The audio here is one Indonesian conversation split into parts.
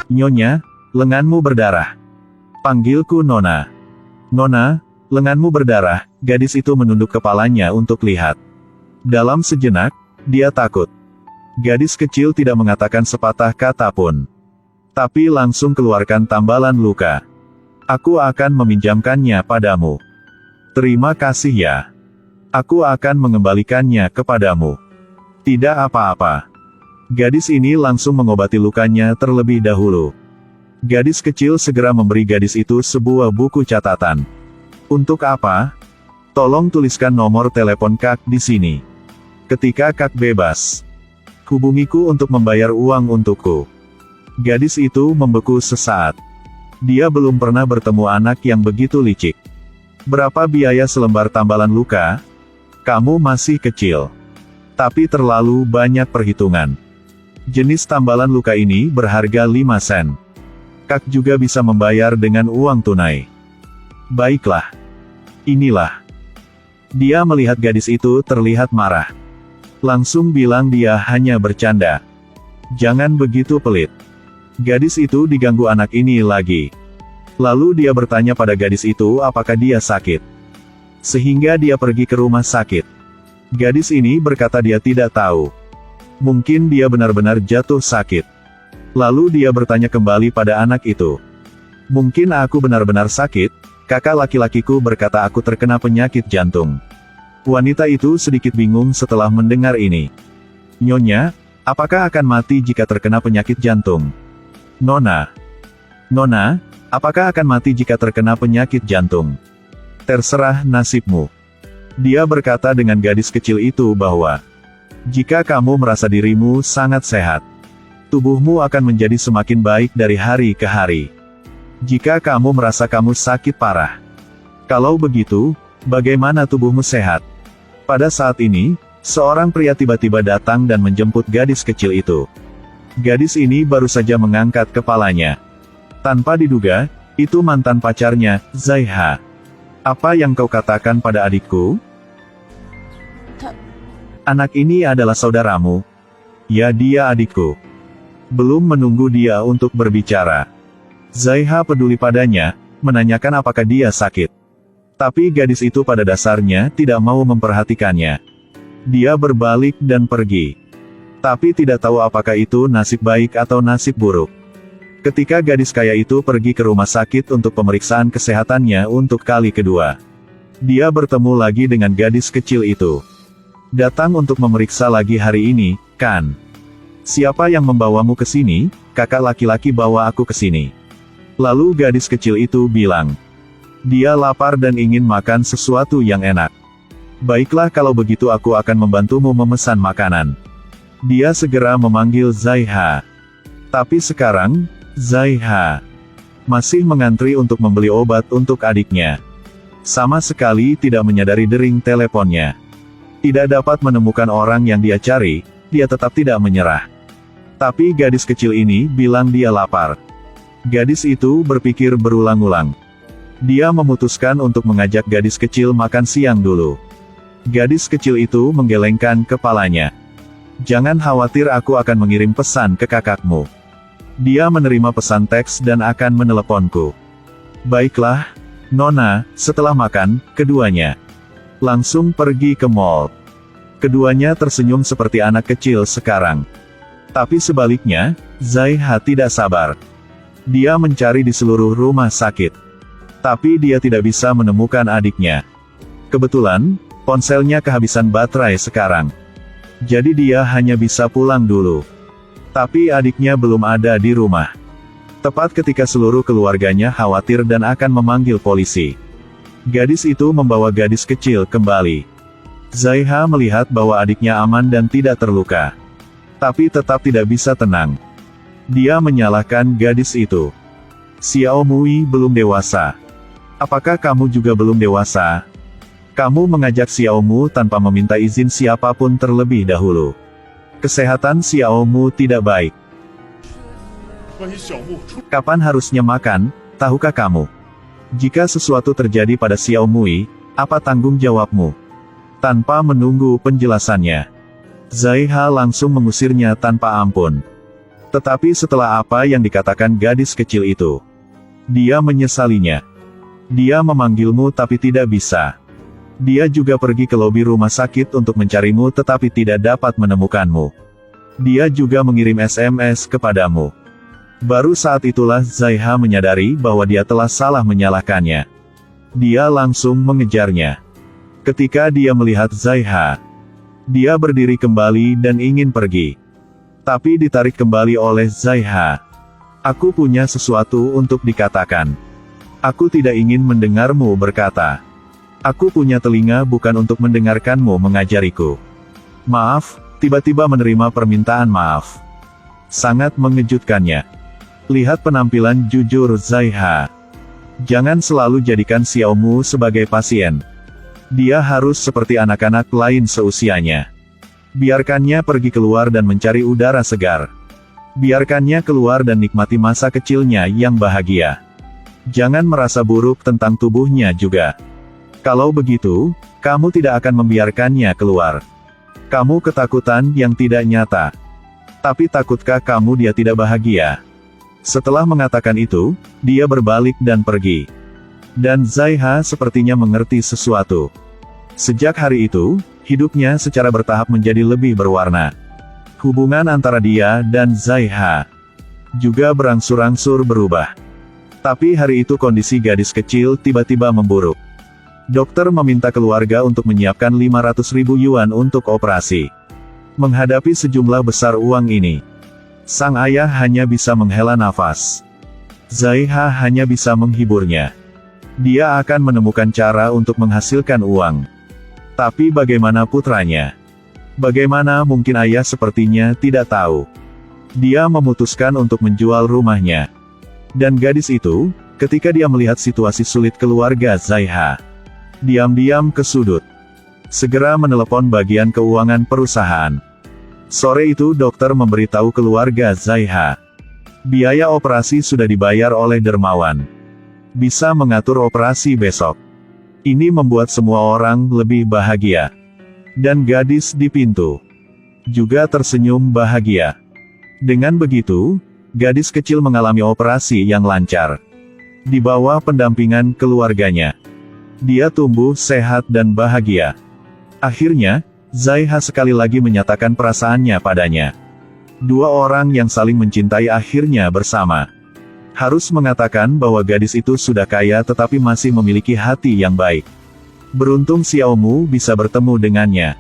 Nyonya, lenganmu berdarah. Panggilku Nona. Nona, lenganmu berdarah. Gadis itu menunduk kepalanya untuk lihat. Dalam sejenak, dia takut. Gadis kecil tidak mengatakan sepatah kata pun. Tapi langsung keluarkan tambalan luka. Aku akan meminjamkannya padamu. Terima kasih ya. Aku akan mengembalikannya kepadamu. Tidak apa-apa. Gadis ini langsung mengobati lukanya terlebih dahulu. Gadis kecil segera memberi gadis itu sebuah buku catatan. Untuk apa? Tolong tuliskan nomor telepon Kak di sini. Ketika Kak bebas, hubungiku untuk membayar uang untukku. Gadis itu membeku sesaat. Dia belum pernah bertemu anak yang begitu licik. Berapa biaya selembar tambalan luka? Kamu masih kecil. Tapi terlalu banyak perhitungan. Jenis tambalan luka ini berharga 5 sen. Kak juga bisa membayar dengan uang tunai. Baiklah. Inilah. Dia melihat gadis itu terlihat marah. Langsung bilang dia hanya bercanda. Jangan begitu pelit. Gadis itu diganggu anak ini lagi. Lalu dia bertanya pada gadis itu apakah dia sakit. Sehingga dia pergi ke rumah sakit. Gadis ini berkata dia tidak tahu. Mungkin dia benar-benar jatuh sakit. Lalu dia bertanya kembali pada anak itu. Mungkin aku benar-benar sakit? Kakak laki-lakiku berkata aku terkena penyakit jantung. Wanita itu sedikit bingung setelah mendengar ini. Nyonya, apakah akan mati jika terkena penyakit jantung? Nona. Nona, apakah akan mati jika terkena penyakit jantung? Terserah nasibmu. Dia berkata dengan gadis kecil itu bahwa, jika kamu merasa dirimu sangat sehat, tubuhmu akan menjadi semakin baik dari hari ke hari. Jika kamu merasa kamu sakit parah, kalau begitu, bagaimana tubuhmu sehat? Pada saat ini, seorang pria tiba-tiba datang dan menjemput gadis kecil itu. Gadis ini baru saja mengangkat kepalanya. Tanpa diduga, itu mantan pacarnya, Zaiha. Apa yang kau katakan pada adikku? Anak ini adalah saudaramu. Ya, dia adikku. Belum menunggu dia untuk berbicara, Zaiha peduli padanya, menanyakan apakah dia sakit. Tapi gadis itu pada dasarnya tidak mau memperhatikannya. Dia berbalik dan pergi. Tapi tidak tahu apakah itu nasib baik atau nasib buruk. Ketika gadis kaya itu pergi ke rumah sakit untuk pemeriksaan kesehatannya untuk kali kedua, dia bertemu lagi dengan gadis kecil itu. Datang untuk memeriksa lagi hari ini, kan? Siapa yang membawamu ke sini? Kakak laki-laki bawa aku ke sini. Lalu gadis kecil itu bilang, dia lapar dan ingin makan sesuatu yang enak. Baiklah kalau begitu aku akan membantumu memesan makanan. Dia segera memanggil Zaiha. Tapi sekarang, Zaiha masih mengantri untuk membeli obat untuk adiknya. Sama sekali tidak menyadari dering teleponnya. Tidak dapat menemukan orang yang dia cari, dia tetap tidak menyerah. Tapi gadis kecil ini bilang dia lapar. Gadis itu berpikir berulang-ulang. Dia memutuskan untuk mengajak gadis kecil makan siang dulu. Gadis kecil itu menggelengkan kepalanya. Jangan khawatir, aku akan mengirim pesan ke kakakmu. Dia menerima pesan teks dan akan meneleponku. Baiklah, Nona. Setelah makan, keduanya langsung pergi ke mall. Keduanya tersenyum seperti anak kecil sekarang. Tapi sebaliknya, Zaiha tidak sabar. Dia mencari di seluruh rumah sakit. Tapi dia tidak bisa menemukan adiknya. Kebetulan, ponselnya kehabisan baterai sekarang. Jadi dia hanya bisa pulang dulu. Tapi adiknya belum ada di rumah. Tepat ketika seluruh keluarganya khawatir dan akan memanggil polisi. Gadis itu membawa gadis kecil kembali. Zaiha melihat bahwa adiknya aman dan tidak terluka. Tapi tetap tidak bisa tenang. Dia menyalahkan gadis itu. Xiao Mui belum dewasa. Apakah kamu juga belum dewasa? Kamu mengajak Xiao Mu tanpa meminta izin siapapun terlebih dahulu. Kesehatan Xiao Mu tidak baik. Kapan harusnya makan, tahukah kamu? Jika sesuatu terjadi pada Xiao Mui, apa tanggung jawabmu? Tanpa menunggu penjelasannya, Zaiha langsung mengusirnya tanpa ampun. Tetapi setelah apa yang dikatakan gadis kecil itu, dia menyesalinya. Dia memanggilmu tapi tidak bisa. Dia juga pergi ke lobi rumah sakit untuk mencarimu tetapi tidak dapat menemukanmu. Dia juga mengirim SMS kepadamu. Baru saat itulah Zaiha menyadari bahwa dia telah salah menyalahkannya. Dia langsung mengejarnya. Ketika dia melihat Zaiha, dia berdiri kembali dan ingin pergi. Tapi ditarik kembali oleh Zaiha. Aku punya sesuatu untuk dikatakan. Aku tidak ingin mendengarmu berkata. Aku punya telinga bukan untuk mendengarkanmu mengajariku. Maaf, tiba-tiba menerima permintaan maaf. Sangat mengejutkannya. Lihat penampilan jujur Zaiha. Jangan selalu jadikan Xiaomu sebagai pasien. Dia harus seperti anak-anak lain seusianya. Biarkannya pergi keluar dan mencari udara segar. Biarkannya keluar dan nikmati masa kecilnya yang bahagia. Jangan merasa buruk tentang tubuhnya juga. Kalau begitu, kamu tidak akan membiarkannya keluar. Kamu ketakutan yang tidak nyata. Tapi takutkah kamu dia tidak bahagia? Setelah mengatakan itu, dia berbalik dan pergi. Dan Zaiha sepertinya mengerti sesuatu. Sejak hari itu, hidupnya secara bertahap menjadi lebih berwarna. Hubungan antara dia dan Zaiha juga berangsur-angsur berubah. Tapi hari itu kondisi gadis kecil tiba-tiba memburuk. Dokter meminta keluarga untuk menyiapkan 500.000 yuan untuk operasi. Menghadapi sejumlah besar uang ini, sang ayah hanya bisa menghela nafas. Zaiha hanya bisa menghiburnya. Dia akan menemukan cara untuk menghasilkan uang. Tapi bagaimana putranya? Bagaimana mungkin ayah sepertinya tidak tahu? Dia memutuskan untuk menjual rumahnya. Dan gadis itu, ketika dia melihat situasi sulit keluarga Zaiha, diam-diam ke sudut. Segera menelepon bagian keuangan perusahaan. Sore itu dokter memberitahu keluarga Zaiha. Biaya operasi sudah dibayar oleh dermawan. Bisa mengatur operasi besok. Ini membuat semua orang lebih bahagia. Dan gadis di pintu juga tersenyum bahagia. Dengan begitu, gadis kecil mengalami operasi yang lancar. Di bawah pendampingan keluarganya, dia tumbuh sehat dan bahagia. Akhirnya, Zaiha sekali lagi menyatakan perasaannya padanya. Dua orang yang saling mencintai akhirnya bersama. Harus mengatakan bahwa gadis itu sudah kaya tetapi masih memiliki hati yang baik. Beruntung Xiaomu bisa bertemu dengannya.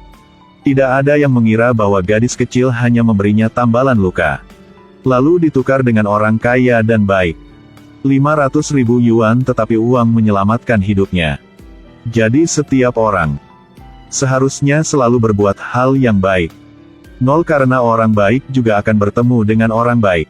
Tidak ada yang mengira bahwa gadis kecil hanya memberinya tambalan luka. Lalu ditukar dengan orang kaya dan baik. 500.000 yuan tetapi uang menyelamatkan hidupnya. Jadi setiap orang seharusnya selalu berbuat hal yang baik. Karena orang baik juga akan bertemu dengan orang baik.